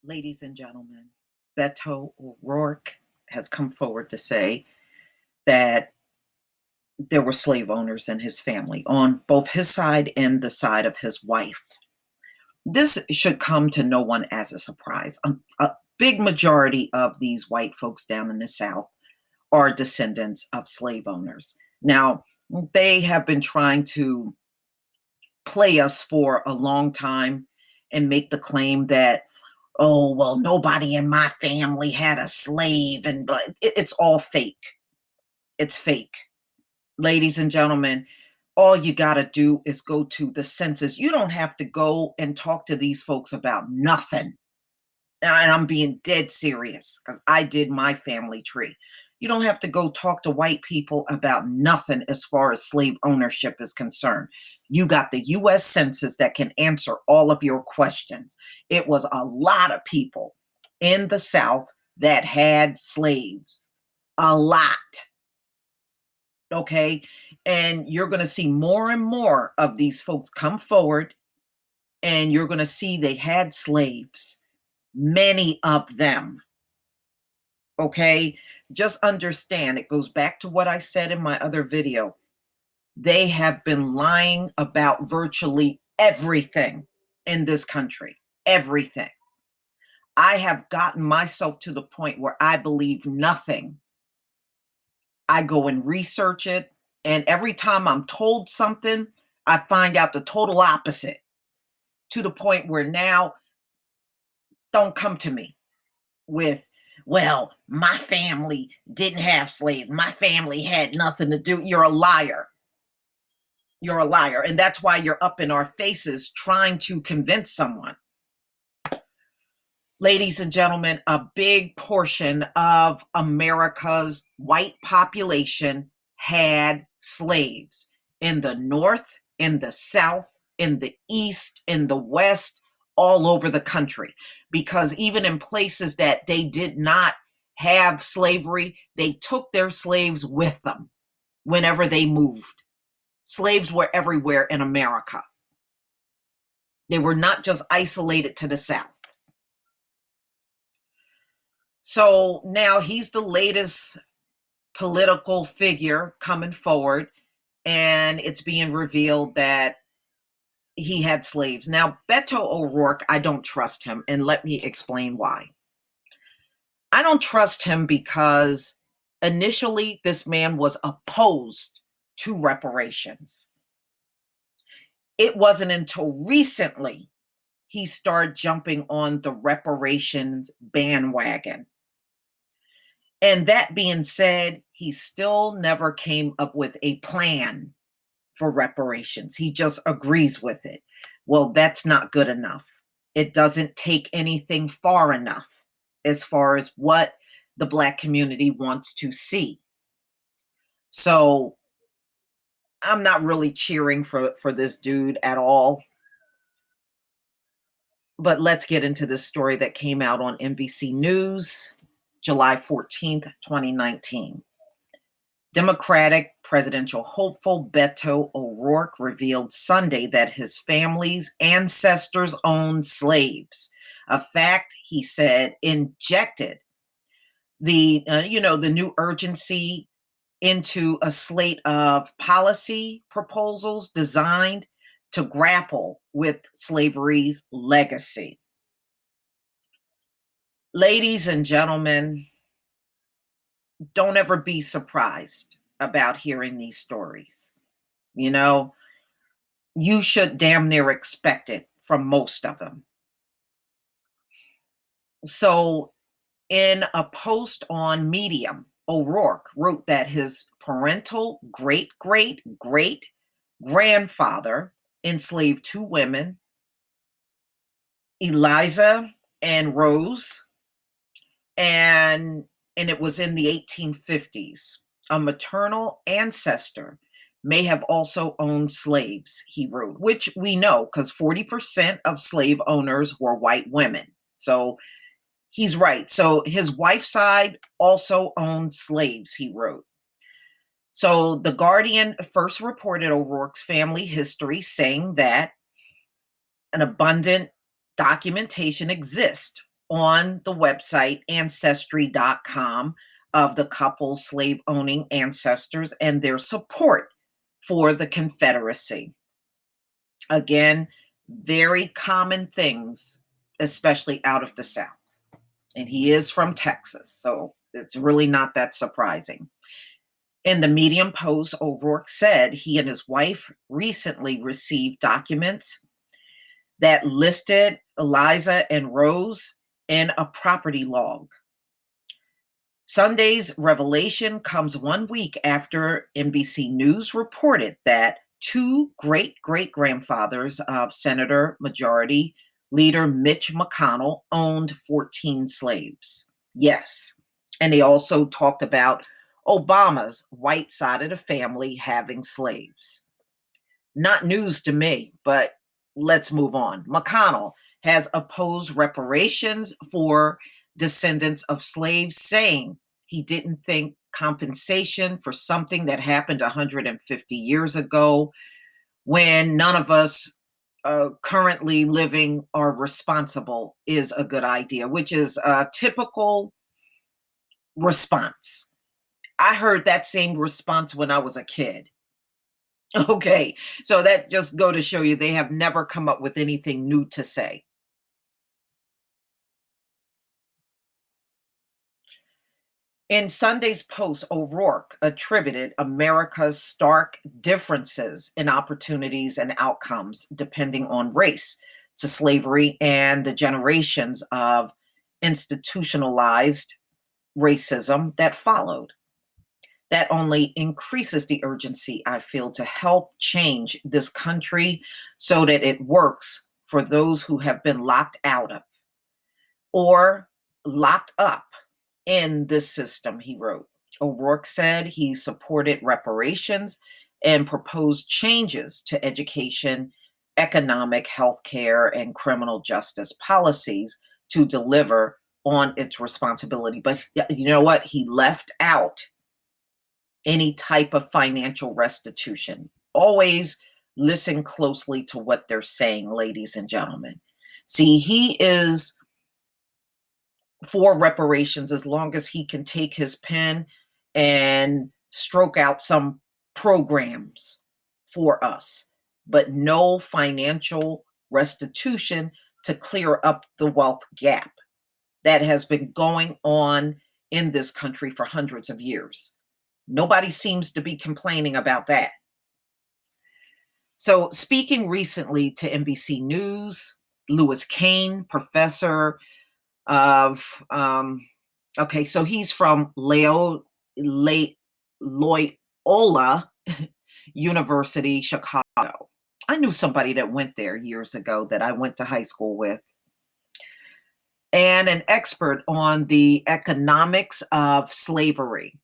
Ladies and gentlemen, Beto O'Rourke has come forward to say that there were slave owners in his family on both his side and the side of his wife. This should come to no one as a surprise. A big majority of these white folks down in the South are descendants of slave owners. Now, they have been trying to play us for a long time and make the claim that, oh, well, nobody in my family had a slave, and it's all fake. It's fake. Ladies and gentlemen, all you got to do is go to the census. You don't have to go and talk to these folks about nothing. And I'm being dead serious because I did my family tree. You don't have to go talk to white people about nothing as far as slave ownership is concerned. You got the US Census that can answer all of your questions. It was a lot of people in the South that had slaves. A lot. Okay? And you're going to see more and more of these folks come forward, and you're going to see they had slaves. Many of them. Okay? Just understand, it goes back to what I said in my other video. They have been lying about virtually everything in this country. Everything. I have gotten myself to the point where I believe nothing. I go and research it, and every time I'm told something, I find out the total opposite, to the point where now, don't come to me with, well, my family didn't have slaves. My family had nothing to do. You're a liar. You're a liar. And that's why you're up in our faces trying to convince someone. Ladies and gentlemen, a big portion of America's white population had slaves in the North, in the South, in the East, in the West, all over the country. Because even in places that they did not have slavery, they took their slaves with them whenever they moved. Slaves were everywhere in America. They were not just isolated to the South. So now he's the latest political figure coming forward, and it's being revealed that he had slaves. Now, Beto O'Rourke, I don't trust him, and let me explain why. I don't trust him because initially this man was opposed to reparations. It wasn't until recently he started jumping on the reparations bandwagon. And that being said, he still never came up with a plan for reparations. He just agrees with it. Well, that's not good enough. It doesn't take anything far enough as far as what the Black community wants to see. So I'm not really cheering for this dude at all. But let's get into this story that came out on NBC News, July 14th, 2019. Democratic presidential hopeful Beto O'Rourke revealed Sunday that his family's ancestors owned slaves, a fact, he said, injected the new urgency into a slate of policy proposals designed to grapple with slavery's legacy. Ladies and gentlemen, don't ever be surprised about hearing these stories. You know, you should damn near expect it from most of them. So, in a post on Medium, O'Rourke wrote that his parental great grandfather enslaved two women, Eliza and Rose, and it was in the 1850s. A maternal ancestor may have also owned slaves, he wrote, which we know because 40% of slave owners were white women. So he's right. So his wife's side also owned slaves, he wrote. So the Guardian first reported O'Rourke's family history, saying that an abundant documentation exists on the website Ancestry.com of the couple's slave owning ancestors and their support for the Confederacy. Again, very common things, especially out of the South. And he is from Texas, so it's really not that surprising. In the Medium post, O'Rourke said he and his wife recently received documents that listed Eliza and Rose in a property log. Sunday's revelation comes 1 week after NBC News reported that two great-great-grandfathers of Senator Majority Leader Mitch McConnell owned 14 slaves. Yes. And they also talked about Obama's white side of the family having slaves. Not news to me, but let's move on. McConnell has opposed reparations for descendants of slaves, saying he didn't think compensation for something that happened 150 years ago, when none of us currently living are responsible, is a good idea, which is a typical response. I heard that same response when I was a kid. Okay, so that just go to show you they have never come up with anything new to say. In Sunday's post, O'Rourke attributed America's stark differences in opportunities and outcomes depending on race to slavery and the generations of institutionalized racism that followed. That only increases the urgency, I feel, to help change this country so that it works for those who have been locked out of or locked up in this system, he wrote. O'Rourke said he supported reparations and proposed changes to education, economic, healthcare, and criminal justice policies to deliver on its responsibility. But you know what? He left out any type of financial restitution. Always listen closely to what they're saying, ladies and gentlemen. See, he is for reparations as long as he can take his pen and stroke out some programs for us, but no financial restitution to clear up the wealth gap that has been going on in this country for hundreds of years. Nobody seems to be complaining about that. So, speaking recently to NBC News, Louis Kane, professor of, okay, so he's from Loyola University, Chicago. I knew somebody that went there years ago that I went to high school with. And an expert on the economics of slavery.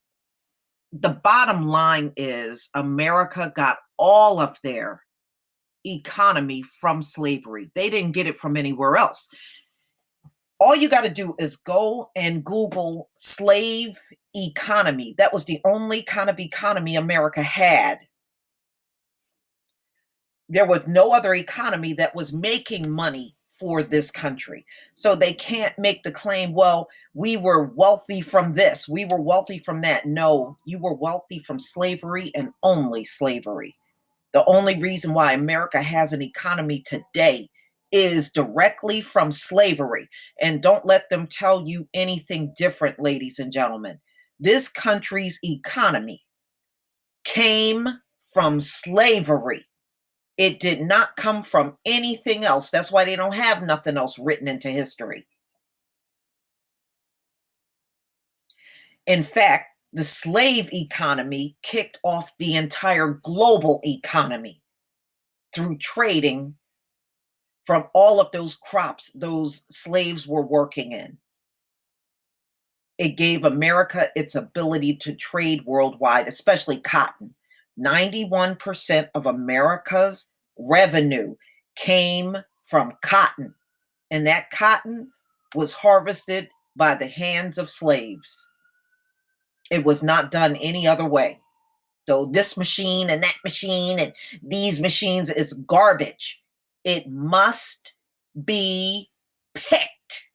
The bottom line is America got all of their economy from slavery. They didn't get it from anywhere else. All you got to do is go and Google slave economy. That was the only kind of economy America had. There was no other economy that was making money for this country. So they can't make the claim, well, we were wealthy from this, we were wealthy from that. No, you were wealthy from slavery and only slavery. The only reason why America has an economy today is directly from slavery. And don't let them tell you anything different, ladies and gentlemen. This country's economy came from slavery. It did not come from anything else. That's why they don't have nothing else written into history. In fact, the slave economy kicked off the entire global economy through trading from all of those crops those slaves were working in. It gave America its ability to trade worldwide, especially cotton. 91% of America's revenue came from cotton, and that cotton was harvested by the hands of slaves. It was not done any other way. So this machine and that machine and these machines is garbage. It must be picked.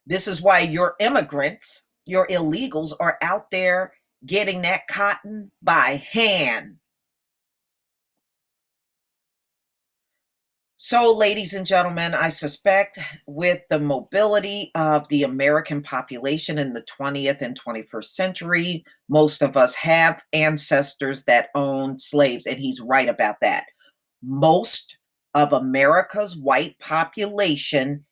This is why your immigrants, your illegals, are out there getting that cotton by hand. So, ladies and gentlemen, I suspect with the mobility of the American population in the 20th and 21st century, most of us have ancestors that owned slaves. And he's right about that. Most of America's white population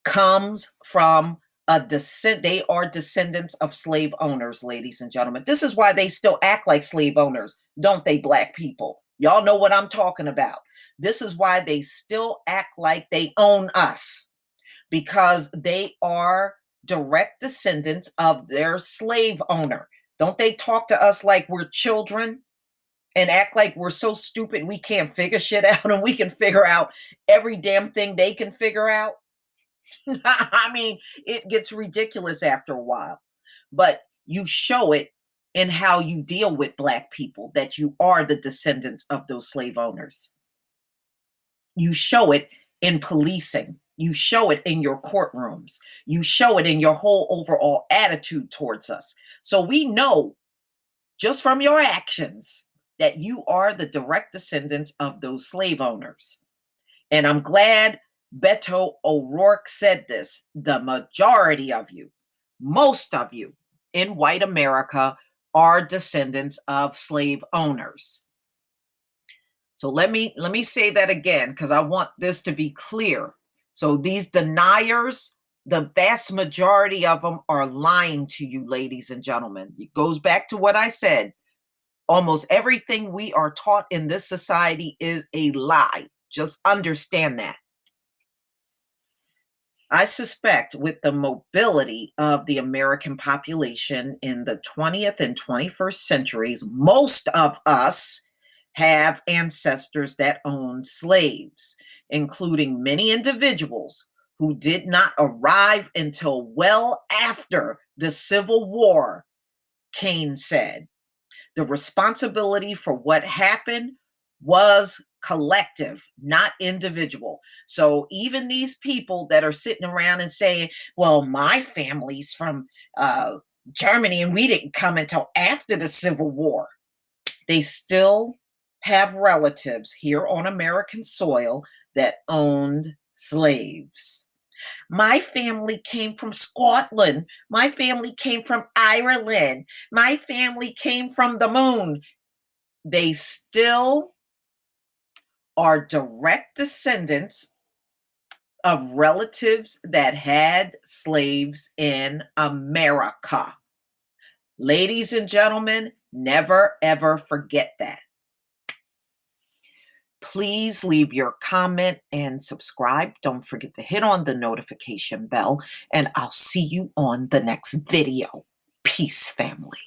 comes from they are descendants of slave owners, ladies and gentlemen. This is why they still act like slave owners, don't they, black people? Y'all know what I'm talking about. This is why they still act like they own us, because they are direct descendants of their slave owner. Don't they talk to us like we're children and act like we're so stupid we can't figure shit out and we can figure out every damn thing they can figure out? I mean, it gets ridiculous after a while, but you show it in how you deal with black people that you are the descendants of those slave owners. You show it in policing. You show it in your courtrooms. You show it in your whole overall attitude towards us. So we know just from your actions that you are the direct descendants of those slave owners. And I'm glad Beto O'Rourke said this. The majority of you, most of you in white America are descendants of slave owners. So let me say that again, because I want this to be clear. So these deniers, the vast majority of them are lying to you, ladies and gentlemen. It goes back to what I said. Almost everything we are taught in this society is a lie. Just understand that. I suspect with the mobility of the American population in the 20th and 21st centuries, most of us have ancestors that owned slaves, including many individuals who did not arrive until well after the Civil War, Kane said. The responsibility for what happened was collective, not individual. So even these people that are sitting around and saying, well, my family's from Germany and we didn't come until after the Civil War, they still have relatives here on American soil that owned slaves. My family came from Scotland. My family came from Ireland. My family came from the moon. They still are direct descendants of relatives that had slaves in America. Ladies and gentlemen, never ever forget that. Please leave your comment and subscribe. Don't forget to hit on the notification bell, and I'll see you on the next video. Peace, family.